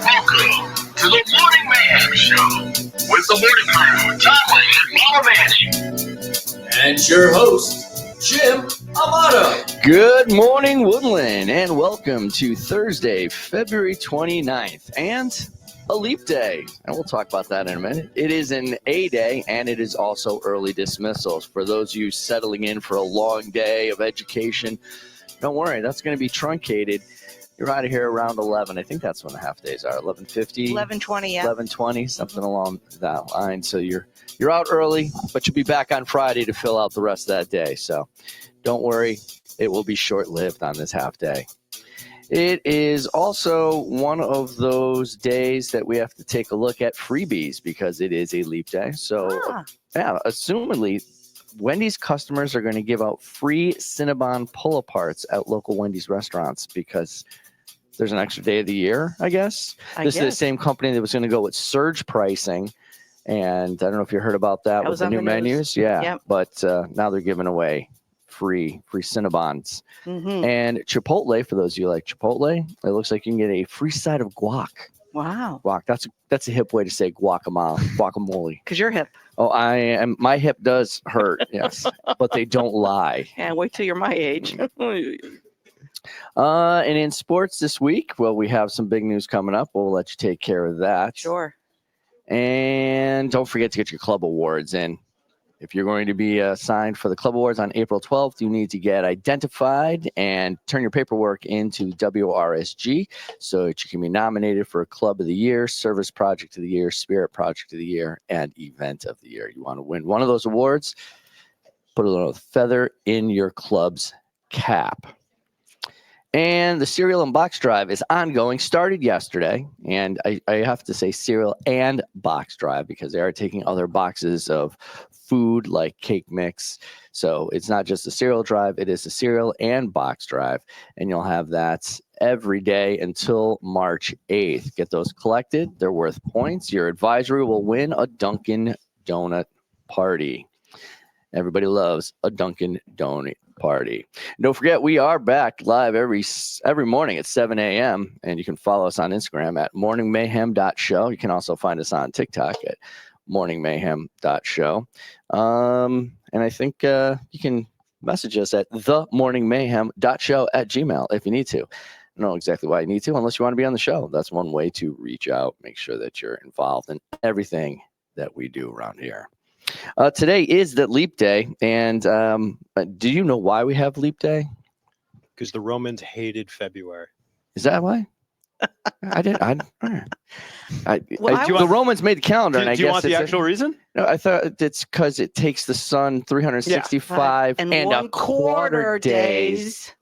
Welcome to the Morning Mayhem Show with the morning crew, Tom and Mama Manny. And your host, Jim Amato. Good morning, Woodland, and welcome to Thursday, February 29th, and a leap day. And we'll talk about that in a minute. It is an A day, and it is also early dismissals. For those of you settling in for a long day of education, don't worry, that's going to be truncated. You're out of here around 11. I think that's when the half days are. 11:50, 11:20, yeah. 11:20, something along that line. So you're out early, but you'll be back on Friday to fill out the rest of that day. So don't worry, it will be short-lived on this half day. It is also one of those days that we have to take a look at freebies because it is a leap day. So yeah, assumedly, Wendy's customers are going to give out free Cinnabon pull-aparts at local Wendy's restaurants because there's an extra day of the year, I guess. This is the same company that was going to go with surge pricing. And I don't know if you heard about that with the new menus. Yeah, yep. But now they're giving away free Cinnabons. Mm-hmm. And Chipotle, for those of you who like Chipotle, it looks like you can get a free side of guac. Wow. Guac. That's a hip way to say guacamole. Because you're hip. Oh, I am. My hip does hurt, yes, but they don't lie. And wait till you're my age. And in sports this week, well, we have some big news coming up. We'll let you take care of that. Sure. And don't forget to get your club awards in. If you're going to be assigned for the club awards on April 12th, you need to get identified and turn your paperwork into WRSG so that you can be nominated for Club of the Year, Service Project of the Year, Spirit Project of the Year, and Event of the Year. You want to win one of those awards, put a little feather in your club's cap. And the cereal and box drive is ongoing, started yesterday. And I have to say cereal and box drive because they are taking other boxes of food like cake mix. So it's not just a cereal drive, it is a cereal and box drive. And you'll have that every day until March 8th. Get those collected. They're worth points. Your advisory will win a Dunkin' Donut party. Everybody loves a Dunkin' Donut party. Don't forget, we are back live every morning at 7 a.m. And you can follow us on Instagram at morningmayhem.show. You can also find us on TikTok at morningmayhem.show. And I think you can message us at themorningmayhem.show@gmail if you need to. I don't know exactly why you need to, unless you want to be on the show. That's one way to reach out. Make sure that you're involved in everything that we do around here. Today is the leap day, and do you know why we have leap day? Because the Romans hated February. Is that why? The Romans made the calendar, and I guess do you want the actual reason? No, I thought it's because it takes the sun 365 and a quarter days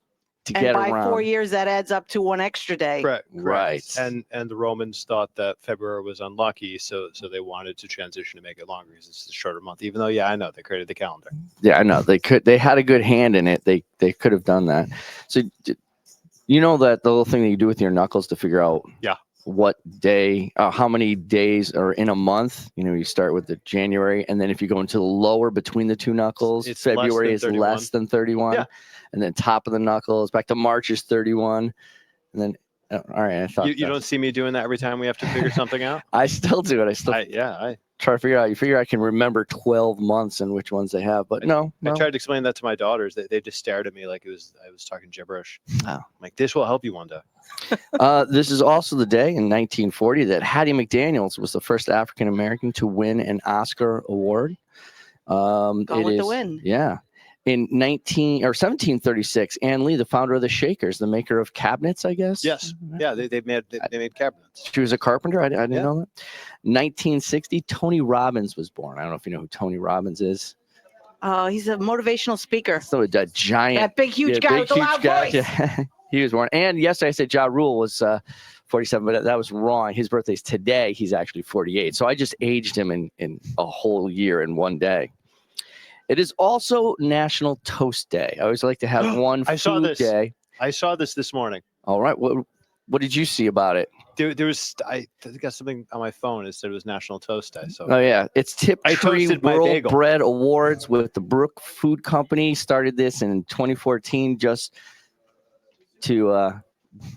to get around. And by 4 years, that adds up to one extra day. Right. And the Romans thought that February was unlucky, so they wanted to transition to make it longer because it's a shorter month. Even though, I know they created the calendar. Yeah, I know they had a good hand in it. They could have done that. So you know that the little thing that you do with your knuckles to figure out what day, how many days are in a month. You start with the January, and then if you go into the lower between the two knuckles, February is less than 31. Yeah. And then top of the knuckles back to March is 31. And then, all right. I thought you don't see me doing that every time we have to figure something out. I still do it. I try to figure it out. You figure I can remember 12 months and which ones they have, but no. I tried to explain that to my daughters. They just stared at me like I was talking gibberish. Oh. I'm like, this will help you one day. This is also the day in 1940 that Hattie McDaniels was the first African American to win an Oscar award. Gone with the wind. Yeah. In 1736, Ann Lee, the founder of the Shakers, the maker of cabinets, I guess. Yes. Yeah, they made cabinets. She was a carpenter. I didn't know that. 1960, Tony Robbins was born. I don't know if you know who Tony Robbins is. He's a motivational speaker. So a giant. That big, huge guy with the loud voice. Yeah. He was born. And yesterday I said Ja Rule was 47, but that was wrong. His birthday's today. He's actually 48. So I just aged him in a whole year in one day. It is also National Toast Day. I always like to have one food day. I saw this morning. All right. What did you see about it? There was I got something on my phone. It said it was National Toast Day. So Oh yeah, it's I Tiptree toasted my World bagel. Bread Awards with the Brook Food Company. Started this in 2014 just to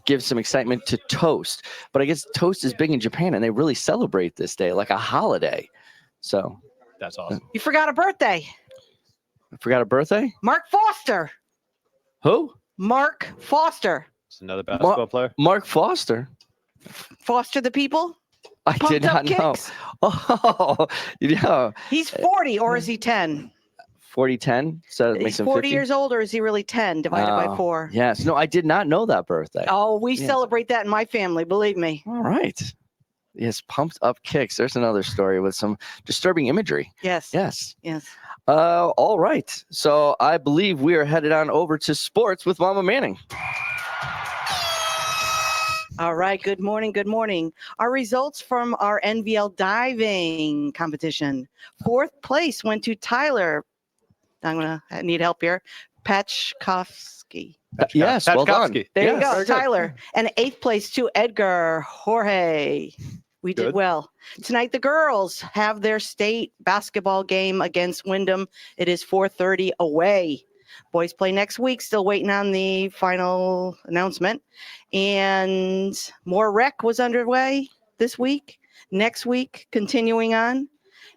give some excitement to toast. But I guess toast is big in Japan, and they really celebrate this day like a holiday. So that's awesome. You forgot a birthday. I forgot a birthday. Mark Foster. Who? Mark Foster. It's another basketball player. Mark Foster. Foster the people. I did not know. Kicks. Oh, yeah. He's 40, or is he 10? 40-10, so it He's makes him 40 50. years old, or is he really 10 divided by 4? Yes. No, I did not know that birthday. Oh, we Yes. celebrate that in my family, believe me. All right. Yes, pumped up kicks. There's another story with some disturbing imagery. Yes. Yes. Yes. All right. So I believe we are headed on over to sports with Mama Manning. All right. Good morning. Good morning. Our results from our NVL diving competition. 4th place went to Tyler. I'm going to need help here. Pachkovsky. Yes, well done. There Yes, you go, very good. Tyler. And 8th place to Edgar Jorge. We did Good. well. Tonight, the girls have their state basketball game against Wyndham. It is 4:30 away. Boys play next week. Still waiting on the final announcement. And more rec was underway this week. Next week, continuing on.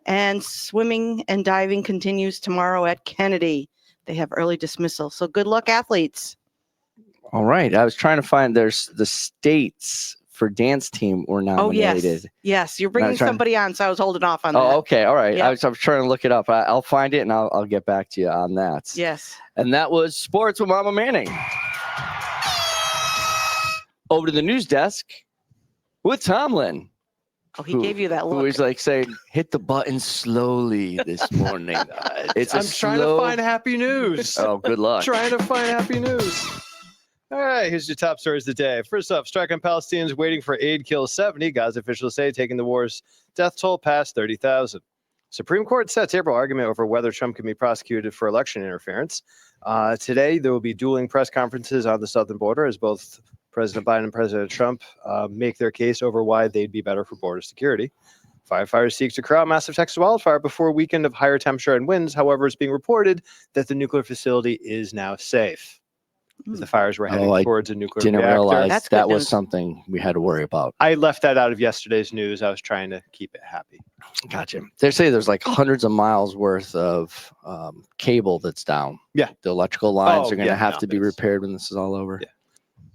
And swimming and diving continues tomorrow at Kennedy. They have early dismissal. So good luck, athletes. All right. I was trying to find there's the states for dance team were Oh, nominated. yes. Yes. You're bringing trying- somebody on, so I was holding off on that. Oh, okay. All right. Yeah. I was trying to look it up. I'll find it and I'll get back to you on that. Yes. And that was sports with Mama Manning. Over to the news desk with Tomlin. Oh, he gave you that Who look. is like saying, hit the button slowly this morning. It's a I'm trying slow... to find happy news. Oh, good luck. Trying to find happy news. All right, here's your top stories of the day. First up, strike on Palestinians waiting for aid kills 70. Gaza officials say taking the war's death toll past 30,000. Supreme Court sets April argument over whether Trump can be prosecuted for election interference. Today, there will be dueling press conferences on the southern border as both President Biden and President Trump make their case over why they'd be better for border security. Firefighters seek to quell massive Texas wildfire before a weekend of higher temperature and winds. However, it's being reported that the nuclear facility is now safe. As the fires were heading towards a nuclear Didn't reactor. realize That's that good was news. something we had to worry about. I left that out of yesterday's news. I was trying to keep it happy. Gotcha. They say there's like hundreds of miles worth of cable that's down. Yeah. The electrical lines Oh, are going to yeah, have no, to be it's- repaired when this is all over.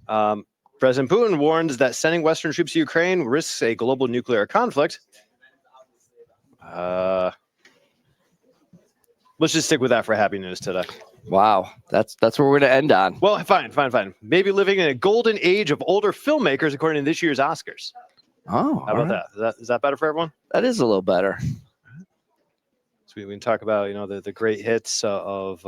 Yeah. President Putin warns that sending Western troops to Ukraine risks a global nuclear conflict. Let's just stick with that for happy news today. Wow. That's what we're going to end on. Well, fine. Maybe living in a golden age of older filmmakers, according to this year's Oscars. Oh, How about that? Is that better for everyone? That is a little better. So we can talk about, the great hits of.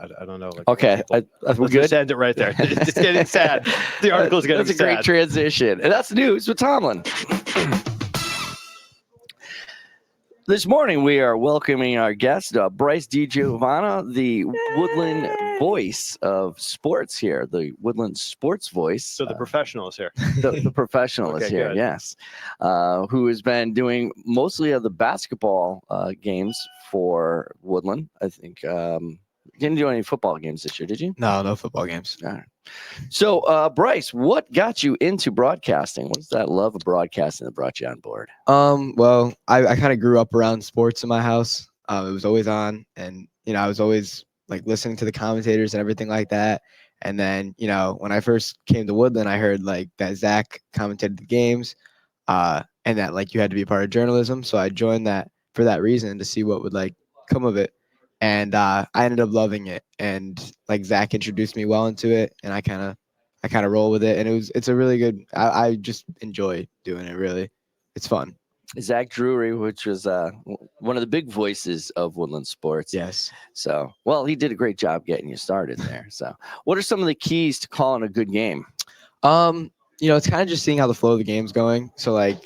I don't know. Like, Okay. We're Let's good. just end it right there. It's just getting sad. The article is getting That's a great sad. transition. And that's news with Tomlin. This morning, we are welcoming our guest, Bryce DiGiovanna, the Woodland voice of sports here, the Woodland sports voice. So the professional is here. The professional is Okay, here, good. yes, who has been doing mostly of the basketball games for Woodland. I think didn't do any football games this year, did you? No football games. All right. So, Bryce, what got you into broadcasting? What's that love of broadcasting that brought you on board? Well, I kind of grew up around sports in my house. It was always on, and I was always like listening to the commentators and everything like that. And then, when I first came to Woodland, I heard like that Zach commentated the games, and that like you had to be part of journalism. So I joined that for that reason, to see what would like come of it. And I ended up loving it, and like Zach introduced me well into it, and I kind of roll with it, and it's a really good. I just enjoy doing it. Really, it's fun. Zach Drury, which was one of the big voices of Woodland sports. Yes. So, well, he did a great job getting you started there. So, what are some of the keys to calling a good game? It's kind of just seeing how the flow of the game's going. So like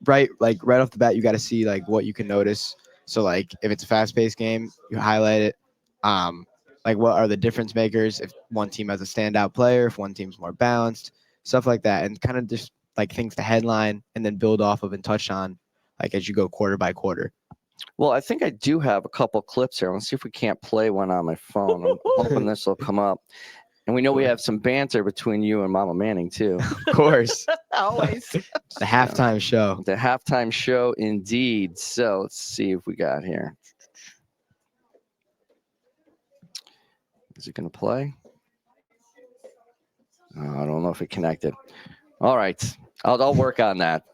right off the bat, you got to see like what you can notice. So like if it's a fast-paced game, you highlight it. like what are the difference makers if one team has a standout player, if one team's more balanced, stuff like that, and kind of just like things to headline and then build off of and touch on like as you go quarter by quarter. Well, I think I do have a couple clips here. Let's see if we can't play one on my phone. I'm hoping this will come up. And we know we have some banter between you and Mama Manning, too. Of course. Always. The halftime show. The halftime show, indeed. So let's see if we got here. Is it going to play? Oh, I don't know if it connected. All right. I'll work on that.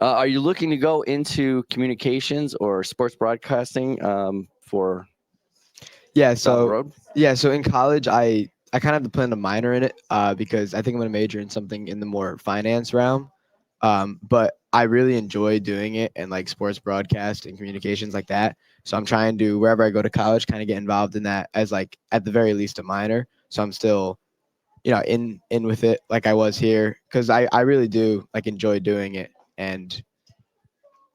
Are you looking to go into communications or sports broadcasting for Yeah, down the so road? yeah, so in college I kind of have to plan to minor in it because I think I'm going to major in something in the more finance realm. But I really enjoy doing it and like sports broadcast and communications like that. So I'm trying to, wherever I go to college, kind of get involved in that as like at the very least a minor. So I'm still, in with it like I was here because I really do like enjoy doing it. And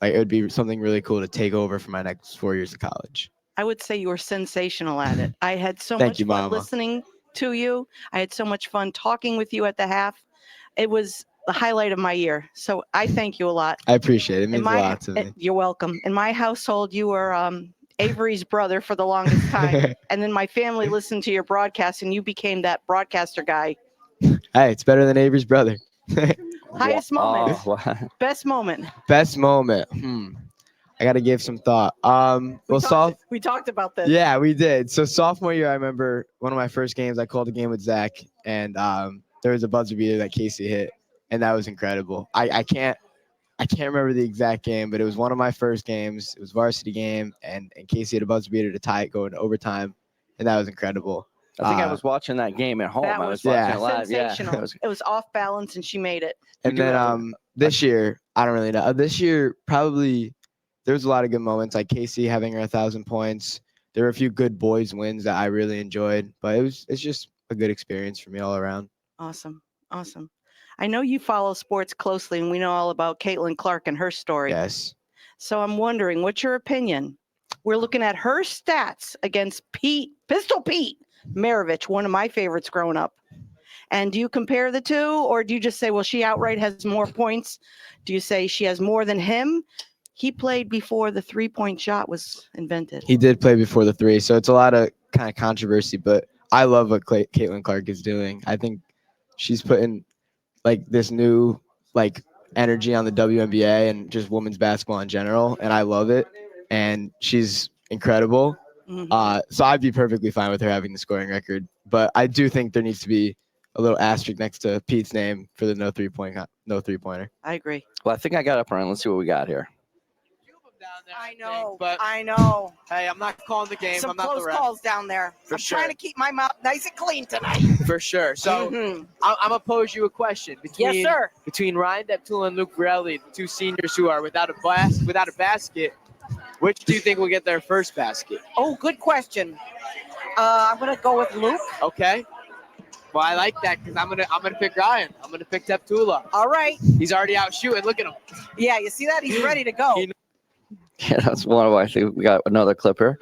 like it would be something really cool to take over for my next 4 years of college. I would say you were sensational at it. I had so Thank much you, fun Mama. listening to you. I had so much fun talking with you at the half. It was the highlight of my year. So I thank you a lot. I appreciate it. It means a my, lot to me. You're welcome. In my household, you were Avery's brother for the longest time. And then my family listened to your broadcast and you became that broadcaster guy. Hey, it's better than Avery's brother. Highest moment. Oh, wow. Best moment. Best moment. I got to give some thought. We talked about this. Yeah, we did. So sophomore year, I remember one of my first games. I called a game with Zach, and there was a buzzer beater that Casey hit, and that was incredible. I can't remember the exact game, but it was one of my first games. It was a varsity game, and Casey hit a buzzer beater to tie it going to overtime, and that was incredible. I think I was watching that game at home. That I was was watching it live. sensational. Yeah. It was off balance and she made it. And then this year, I don't really know. This year, probably there was a lot of good moments, like Casey having her 1,000 points. There were a few good boys wins that I really enjoyed, but it's just a good experience for me all around. Awesome. I know you follow sports closely, and we know all about Caitlin Clark and her story. Yes. So I'm wondering, what's your opinion? We're looking at her stats against Pistol Pete Maravich, one of my favorites growing up. And do you compare the two, or do you just say, well, she outright has more points? Do you say she has more than him? He played before the 3-point shot was invented. He did play before the 3, so it's a lot of kind of controversy, but I love what Caitlin Clark is doing. I think she's putting like this new like energy on the WNBA and just women's basketball in general, and I love it. And she's incredible. So I'd be perfectly fine with her having the scoring record, but I do think there needs to be a little asterisk next to Pete's name for the no three-pointer. I agree. Well, I think I got up around. Let's see what we got here. I know. Hey, I'm not calling the game. Some I'm not close the ref. calls down there. For I'm sure. trying to keep my mouth nice and clean tonight. For sure. So I'm gonna pose you a question Yes, sir. between Ryan Deptula and Luke Varelli, the two seniors who are without a basket. Which do you think will get their first basket? Oh, good question. I'm gonna go with Luke. Okay. Well, I like that because I'm gonna pick Ryan. I'm gonna pick Deptula. All right. He's already out shooting. Look at him. Yeah, you see that? He's ready to go. Yeah, that's one of. I think we got another clip here.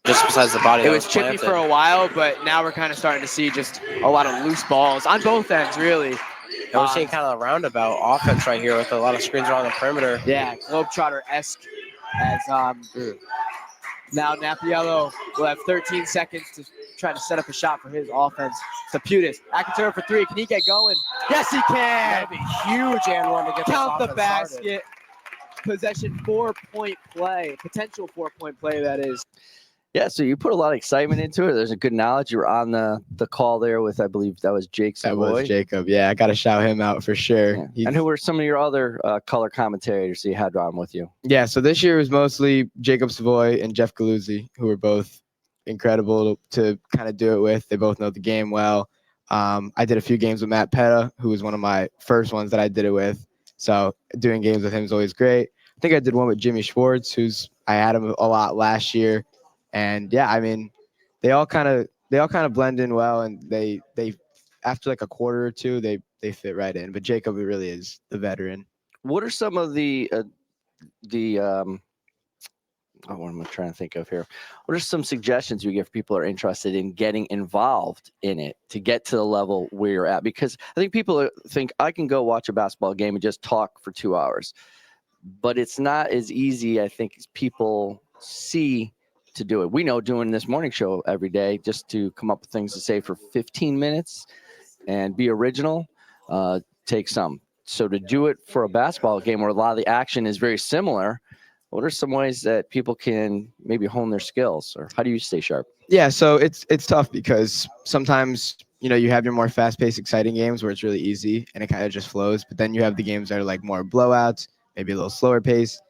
Just besides the body. It was chippy for a while, but now we're kind of starting to see just a lot of loose balls on both ends, really. And we're seeing kind of a roundabout offense right here with a lot of screens around the perimeter. Yeah, Globetrotter-esque. As now Napiello will have 13 seconds to try to set up a shot for his offense. Saputis, Akatura for 3. Can he get going? Yes, he can. That'd be huge and one to get Count this the offense basket. started. Possession 4-point play. Potential 4-point play, that is. Yeah, so you put a lot of excitement into it. There's a good knowledge. You were on the call there with, I believe that was Jake Savoy. That was Jacob. Yeah, I got to shout him out for sure. Yeah. And who were some of your other color commentators you had on with you? Yeah, so this year was mostly Jacob Savoy and Jeff Galuzzi, who were both incredible to kind of do it with. They both know the game well. I did a few games with Matt Petta, who was one of my first ones that I did it with. So doing games with him is always great. I think I did one with Jimmy Schwartz, I had him a lot last year. And yeah, I mean, they all kind of blend in well, and they after like a quarter or two, they fit right in. But Jacob really is the veteran. What are some of the what am I trying to think of here? What are some suggestions you give people who are interested in getting involved in it to get to the level where you're at? Because I think people think I can go watch a basketball game and just talk for 2 hours, but it's not as easy, I think, as people see to do it. We know doing this morning show every day just to come up with things to say for 15 minutes and be original takes some. So to do it for a basketball game where a lot of the action is very similar, what are some ways that people can maybe hone their skills, or how do you stay sharp? Yeah, so it's tough because sometimes, you have your more fast-paced, exciting games where it's really easy and it kind of just flows. But then you have the games that are like more blowouts, maybe a little slower pace.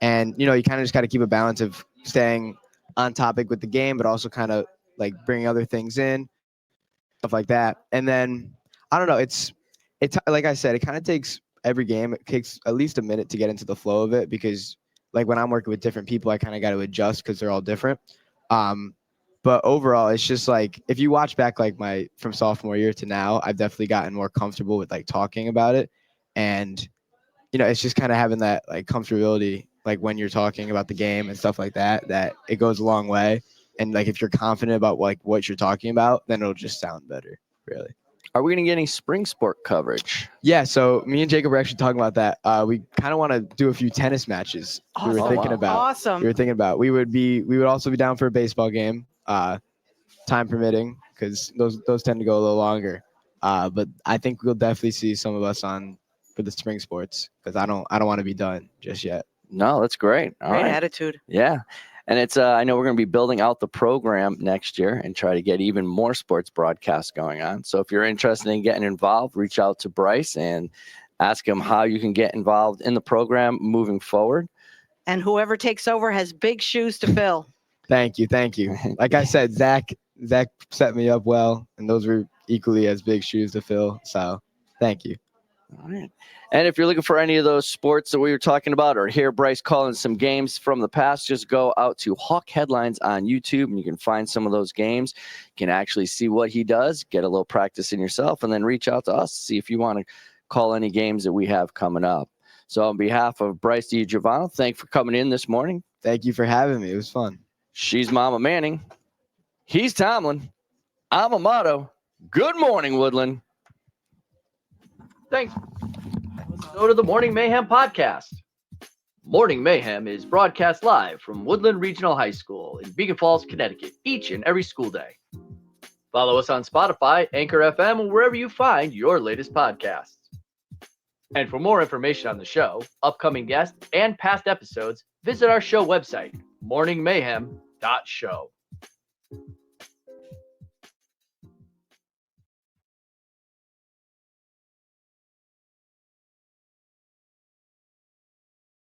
And, you kind of just got to keep a balance of staying on topic with the game, but also kind of like bringing other things in, stuff like that. And then, I don't know, it's like I said, it kind of takes every game. It takes at least a minute to get into the flow of it because like when I'm working with different people, I kind of got to adjust because they're all different. But overall, it's just like if you watch back like from sophomore year to now, I've definitely gotten more comfortable with like talking about it. And, it's just kind of having that like comfortability, like when you're talking about the game and stuff like that, that it goes a long way. And like if you're confident about like what you're talking about, then it'll just sound better, really. Are we going to get any spring sport coverage? Yeah, so me and Jacob were actually talking about that. We kind of want to do a few tennis matches. Awesome. We were thinking about. Awesome. We were thinking about. We would also be down for a baseball game, time permitting, because those tend to go a little longer. But I think we'll definitely see some of us on for the spring sports because I don't want to be done just yet. No, that's great. All Great right. attitude. Yeah. And it's I know we're going to be building out the program next year and try to get even more sports broadcasts going on. So if you're interested in getting involved, reach out to Bryce and ask him how you can get involved in the program moving forward. And whoever takes over has big shoes to fill. Thank you. Like I said, Zach set me up well, and those were equally as big shoes to fill. So thank you. All right. And if you're looking for any of those sports that we were talking about or hear Bryce calling some games from the past, just go out to Hawk Headlines on YouTube and you can find some of those games. You can actually see what he does, get a little practice in yourself, and then reach out to us, see if you want to call any games that we have coming up. So on behalf of Bryce DiGiovanna, thanks for coming in this morning. Thank you for having me. It was fun. She's Mama Manning. He's Tomlin. I'm Amato. Good morning, Woodland. Thanks. Go to the Morning Mayhem podcast. Morning Mayhem is broadcast live from Woodland Regional High School in Beacon Falls, Connecticut, each and every school day. Follow us on Spotify, Anchor FM, or wherever you find your latest podcasts. And for more information on the show, upcoming guests, and past episodes, visit our show website, morningmayhem.show.